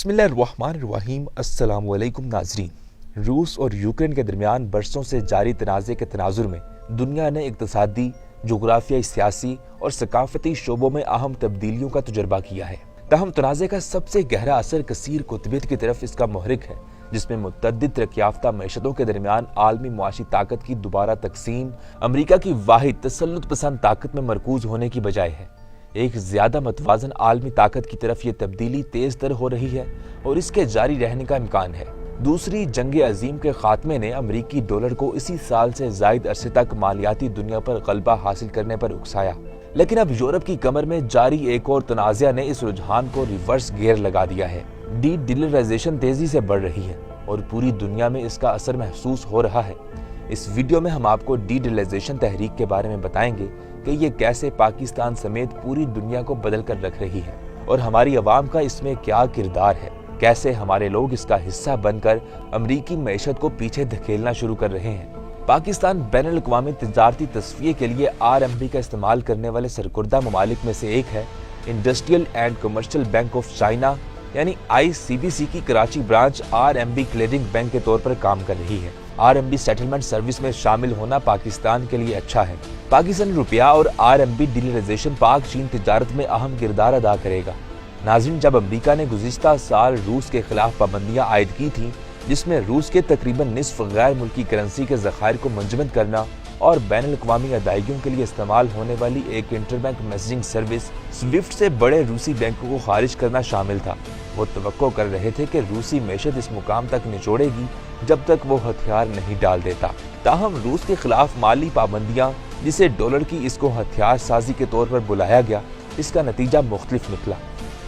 बिस्मिल्लाहिर्रहमानिर्रहीम। अस्सलाम वालेकुम नाज़रीन। रूस और यूक्रेन के दरमियान बरसों से जारी तनाज़े के तनाजुर में दुनिया ने इक़्तिसादी, जोग्राफियाई, सियासी और सकाफती शोबों में अहम तब्दीलियों का तजुर्बा किया है। ताहम तनाज़े का सबसे गहरा असर कसीर कुतबियत की तरफ इसका मुहरिक है, जिसमें मुतअद्दिद तरक्याफ्ता मईशतों के दरमियान आलमी मुआशी ताकत की दोबारा तकसीम अमरीका की वाहिद तसल्लुत पसंद ताकत में मरकूज होने की बजाय है। एक ज्यादा मतवाजन आलमी ताकत की तरफ ये तब्दीली तेज तर हो रही है और इसके जारी रहने का इम्कान है। दूसरी जंग अजीम के खात्मे ने अमरीकी डॉलर को इसी साल से जायद अरसे तक मालियाती दुनिया पर गलबा हासिल करने पर उकसाया, लेकिन अब यूरोप की कमर में जारी एक और तनाज़ा ने इस रुझान को रिवर्स गियर लगा दिया है। डी डॉलराइजेशन तेजी से बढ़ रही है और पूरी दुनिया में इसका असर महसूस हो रहा है। इस वीडियो में हम आपको डी डॉलराइजेशन तहरीक के बारे में बताएंगे कि ये कैसे पाकिस्तान समेत पूरी दुनिया को बदल कर रख रही है और हमारी अवाम का इसमें क्या किरदार है, कैसे हमारे लोग इसका हिस्सा बनकर अमरीकी मईशत को पीछे धकेलना शुरू कर रहे हैं। पाकिस्तान बैनुल अक़वामी तिजारती तस्फिये के लिए RMB का इस्तेमाल करने वाले सरकुर्दा ममालिक में से एक है। Industrial and commercial bank of China यानी ICBC की Karachi branch RMB clearing bank के तौर पर काम कर रही है। RMB सेटलमेंट सर्विस में शामिल होना पाकिस्तान के लिए अच्छा है। पाकिस्तानी रुपया और RMB डॉलराइजेशन पाक चीन तिजारत में अहम किरदार अदा करेगा। नाज़रीन, जब अमरीका ने गुज़िश्ता साल रूस के खिलाफ पाबंदियां आयद की थी, जिसमें रूस के तकरीबन निस्फ गैर मुल्की करेंसी के ज़खायर को मुंजमद करना और बैनुल अक़वामी अदायगियों के लिए इस्तेमाल होने वाली एक इंटरबैंक मैसेजिंग सर्विस स्विफ्ट से बड़े रूसी बैंकों को खारिज करना शामिल था, वो तवक्को कर रहे थे कि रूसी मैशत इस मुकाम तक निचोड़ेगी जब तक वो हथियार नहीं डाल देता। ताहम रूस के खिलाफ माली पाबंदियां, जिसे डॉलर की इसको हथियार साजी के तौर पर बुलाया गया, इसका नतीजा मुख्तलिफ निकला।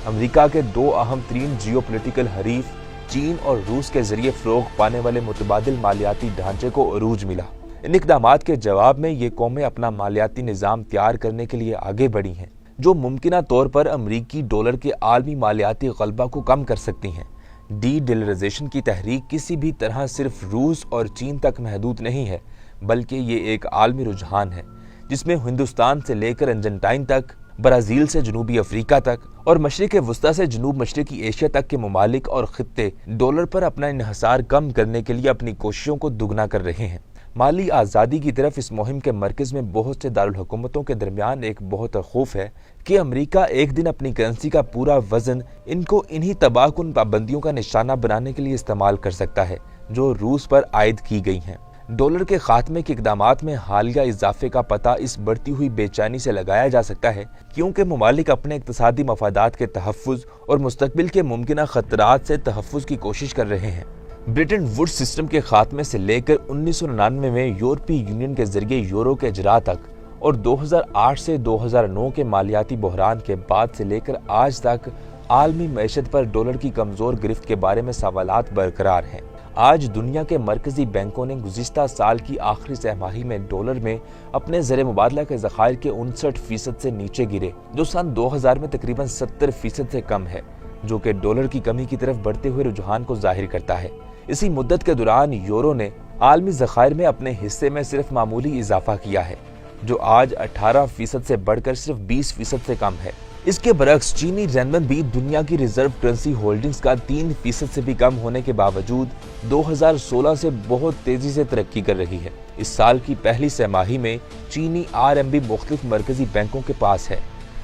अमरीका के दो अहम तरीन जियोपॉलिटिकल हरीफ चीन और रूस के जरिए फ़रोग़ पाने वाले मुतबादिल मालियाती ढांचे को अरूज मिला। इन इक़दामात के जवाब में ये कौमें अपना मालियाती निज़ाम तैयार करने के लिए आगे बढ़ी हैं, जो मुमकिना तौर पर अमरीकी डॉलर के आलमी मालियाती गलबा को कम कर सकती हैं। डी डॉलराइजेशन की तहरीक किसी भी तरह सिर्फ रूस और चीन तक महदूद नहीं है, बल्कि ये एक आलमी रुझान है जिसमें हिंदुस्तान से लेकर अर्जेंटाइन तक, ब्राज़ील से जनूबी अफ्रीका तक और मशरिक़ वस्ता से जनूब मशरिक़ी एशिया तक के ममालिक और खित्ते डॉलर पर अपना इन्हिसार कम करने के लिए अपनी कोशिशों को दुगना कर रहे हैं। माली आज़ादी की तरफ इस मुहिम के मरकज़ में बहुत से दारुल हुकूमतों के दरमियान एक बहुत खौफ है कि अमरीका एक दिन अपनी करेंसी का पूरा वजन इनको इन्हीं तबाहकुन पाबंदियों का निशाना बनाने के लिए इस्तेमाल कर सकता है जो रूस पर आयद की गई हैं। डॉलर के खात्मे के इक़दामात में हालिया इजाफे का पता इस बढ़ती हुई बेचैनी से लगाया जा सकता है, क्योंकि ममालिक अपने इक़्तिसादी मफादात के तहफ़्फ़ुज़ और मुस्तक़बिल के मुमकिना ख़तरात से तहफ़्फ़ुज़ की कोशिश कर रहे हैं। ब्रिटेन वुड्स सिस्टम के खात्मे से लेकर 1999 में यूरोपीय यूनियन के जरिए यूरो के इजरा तक और 2008 से 2009 के मालियाती बहरान के बाद से लेकर आज तक आलमी मईशत पर डॉलर की कमज़ोर गिरफ्त के बारे में सवालात बरकरार हैं। आज दुनिया के मरकजी बैंकों ने गुज़िश्ता साल की आखिरी सहमाही में डॉलर में अपने ज़र मुबादला के ज़खायर के 59% से नीचे गिरे, जो सन 2000 में तकरीबन 70% से कम है, जो कि डॉलर की कमी की तरफ बढ़ते हुए रुझान को जाहिर करता है। इसी मुद्दत के दौरान यूरो ने आलमी ज़खायर में अपने हिस्से में सिर्फ मामूली इजाफा किया है, जो आज 18% से बढ़कर सिर्फ 20% से कम है। इसके बरक्स चीनी रेनबन दुनिया की रिजर्व करेंसी होल्डिंग्स का 3% से भी कम होने के बावजूद 2016 से बहुत तेजी से तरक्की कर रही है। इस साल की पहली सहमाही में चीनी RMB मुख्तलिफ मरकजी बैंकों के पास है।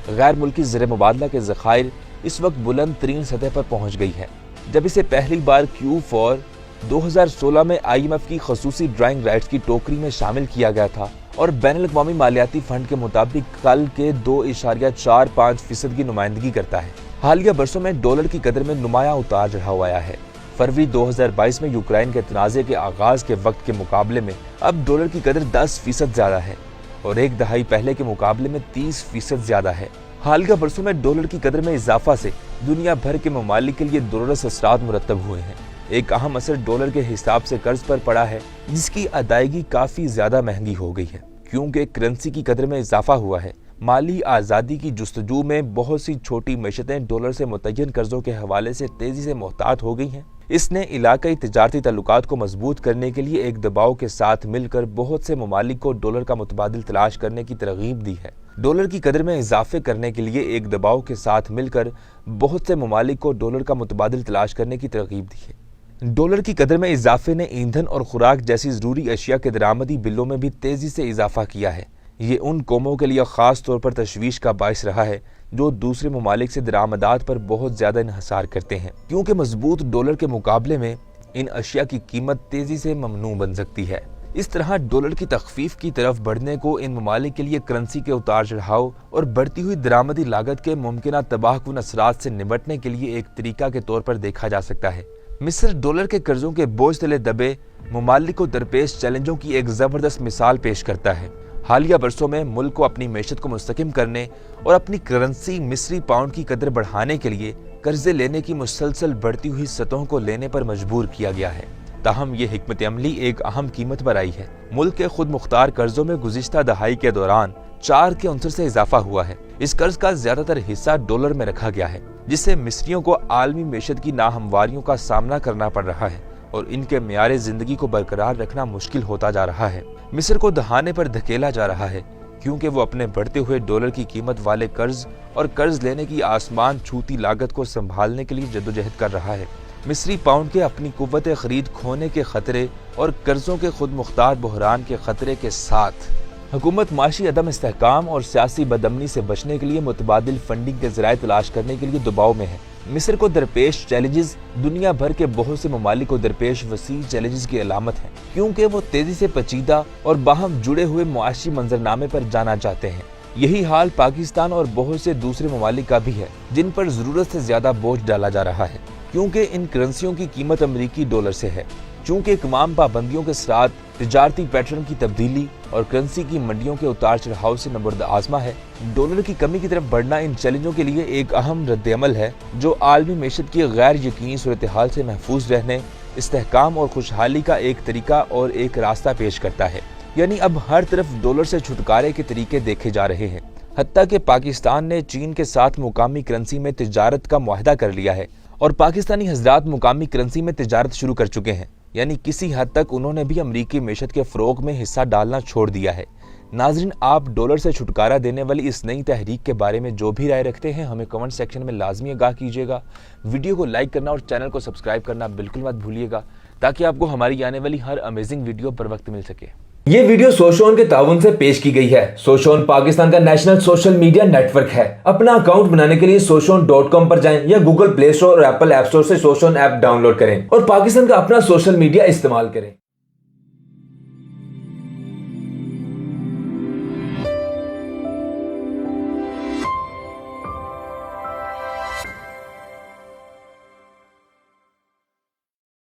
गैर मुल्की ज़र मुबादला के ज़खायर इस वक्त बुलंद तरीन सतह पर पहुँच गई है, जब इसे पहली बार Q4 2016 में IMF की खसूसी ड्राइंग राइट्स की टोकरी में शामिल किया गया था और बैनुल अक़वामी मालियाती फंड के मुताबिक कल के 2.45% की नुमाइंदगी करता है। हालिया बरसों में डॉलर की कदर में नुमाया उतार चढ़ाव आया है। फरवरी 2022 में यूक्रेन के तनाज़े के आगाज के वक्त के मुकाबले में अब डॉलर की कदर 10% ज्यादा है और एक दहाई पहले के मुकाबले में 30% ज्यादा है। हालिया बरसों में डॉलर की कदर में इजाफा से दुनिया भर के ममालिक के लिए दुरूस असरात मुरतब हुए हैं। एक अहम असर डॉलर के हिसाब से कर्ज पर पड़ा है, जिसकी अदायगी काफी ज्यादा महंगी हो गई है, क्योंकि करेंसी की कदर में इजाफा हुआ है। माली आज़ादी की जुस्तजू में बहुत सी छोटी मईशतें डॉलर से मुतय्यन कर्जों के हवाले से तेजी से मोहतात हो गई हैं। इसने इलाकाई तिजारती ताल्लुकात को मजबूत करने के लिए एक दबाव के साथ मिलकर बहुत से ममालिक को डॉलर का मुतबादिल तलाश करने की तरगीब दी है। डॉलर की कदर में इजाफे करने के लिए एक दबाव के साथ मिलकर बहुत से ममालिक को डॉलर का मुतबादिल तलाश करने की तरगीब दी है। डॉलर की कदर में इजाफे ने ईंधन और खुराक जैसी ज़रूरी अशिया के दरामदी बिलों में भी तेज़ी से इजाफा किया है। ये उन कौमों के लिए ख़ास तौर पर तशवीश का बाइस रहा है जो दूसरे ममालिक से दरामदात पर बहुत ज़्यादा इन्हसार करते हैं, क्योंकि मजबूत डॉलर के मुकाबले में इन अशिया की कीमत तेज़ी से ममनू बन सकती है। इस तरह डॉलर की तखफीफ की तरफ बढ़ने को इन ममालिक के लिए करेंसी के उतार चढ़ाव और बढ़ती हुई दरामदी लागत के मुमकिन तबाहकुन असरात से निपटने के लिए एक तरीका के तौर पर देखा जा सकता है। मिस्र डॉलर के कर्जों के बोझ तले दबे ममालिक को दरपेश चैलेंजों की एक ज़बरदस्त मिसाल पेश करता है। हालिया बरसों में मुल्क को अपनी मैशत को मुस्तकिम करने और अपनी करेंसी मिस्री पाउंड की कदर बढ़ाने के लिए कर्जे लेने की मुसलसल बढ़ती हुई सतहों को लेने पर मजबूर किया गया है। ताहम ये हिकमत अमली एक अहम कीमत पर आई है। मुल्क के खुद मुख्तार कर्जों में गुज़िश्ता दहाई के दौरान 4 के अंसर से इजाफा हुआ है। इस कर्ज का ज्यादातर हिस्सा डॉलर में रखा गया है, जिससे मिस्रियों को आलमी मैशत की नाहमवारियों का सामना करना पड़ रहा है और इनके मेयारे जिंदगी को बरकरार रखना मुश्किल होता जा रहा है। मिस्र को दहाने पर धकेला जा रहा है क्योंकि वो अपने बढ़ते हुए डॉलर की कीमत वाले कर्ज और कर्ज लेने की आसमान छूती लागत को संभालने के लिए जद्दोजहद कर रहा है। मिस्री पाउंड के अपनी कुव्वत खरीद खोने के खतरे और कर्जों के खुद मुख्तार बहरान के खतरे के साथ हुकूमत माशी अदम इस्तेहकाम और सियासी बदअमनी से बचने के लिए मुतबादिल फंडिंग के ज़राए तलाश करने के लिए दबाव में है। मिस्र को दरपेश चैलेंजेस दुनिया भर के बहुत से ममालिक को दरपेश वसी चैलेंजेस की अलामत है, क्योंकि वो तेजी से पेचीदा और बाहम जुड़े हुए मुआशी मंजरनामे पर जाना चाहते हैं। यही हाल पाकिस्तान और बहुत से दूसरे ममालिक का भी है, जिन पर जरूरत से ज्यादा बोझ डाला जा रहा है, क्योंकि इन करेंसियों की कीमत अमरीकी डॉलर से है। चूंकि तमाम पाबंदियों के साथ तिजारती पैटर्न की तब्दीली और करेंसी की मंडियों के उतार चढ़ाव से नबर्द आजमा है, डॉलर की कमी की तरफ बढ़ना इन चैलेंजों के लिए एक अहम रद्द-ए-अमल है जो आलमी मैशत की गैर यकीनी सूरत हाल से महफूज रहने, इस्तेहकाम और खुशहाली का एक तरीका और एक रास्ता पेश करता है। यानी अब हर तरफ डॉलर से छुटकारे के तरीके देखे जा रहे हैं। हत्ता कि पाकिस्तान ने चीन के साथ मुकामी करेंसी में तिजारत का मुआहदा कर लिया है और पाकिस्तानी हजरात मुकामी करेंसी में तिजारत शुरू कर चुके हैं। यानी किसी हद तक उन्होंने भी अमरीकी मैशत के फ़रोग में हिस्सा डालना छोड़ दिया है। नाज़रीन, आप डॉलर से छुटकारा देने वाली इस नई तहरीक के बारे में जो भी राय रखते हैं हमें कमेंट सेक्शन में लाजमी आगाह कीजिएगा। वीडियो को लाइक करना और चैनल को सब्सक्राइब करना बिल्कुल मत भूलिएगा, ताकि आपको हमारी आने वाली हर अमेजिंग वीडियो पर वक्त मिल सके। ये वीडियो सोशोन के ताउन से पेश की गई है। सोशोन पाकिस्तान का नेशनल सोशल मीडिया नेटवर्क है। अपना अकाउंट बनाने के लिए soshon.com पर जाएं या गूगल प्ले स्टोर और एप्पल ऐप स्टोर से सोशोन ऐप डाउनलोड करें और पाकिस्तान का अपना सोशल मीडिया इस्तेमाल करें।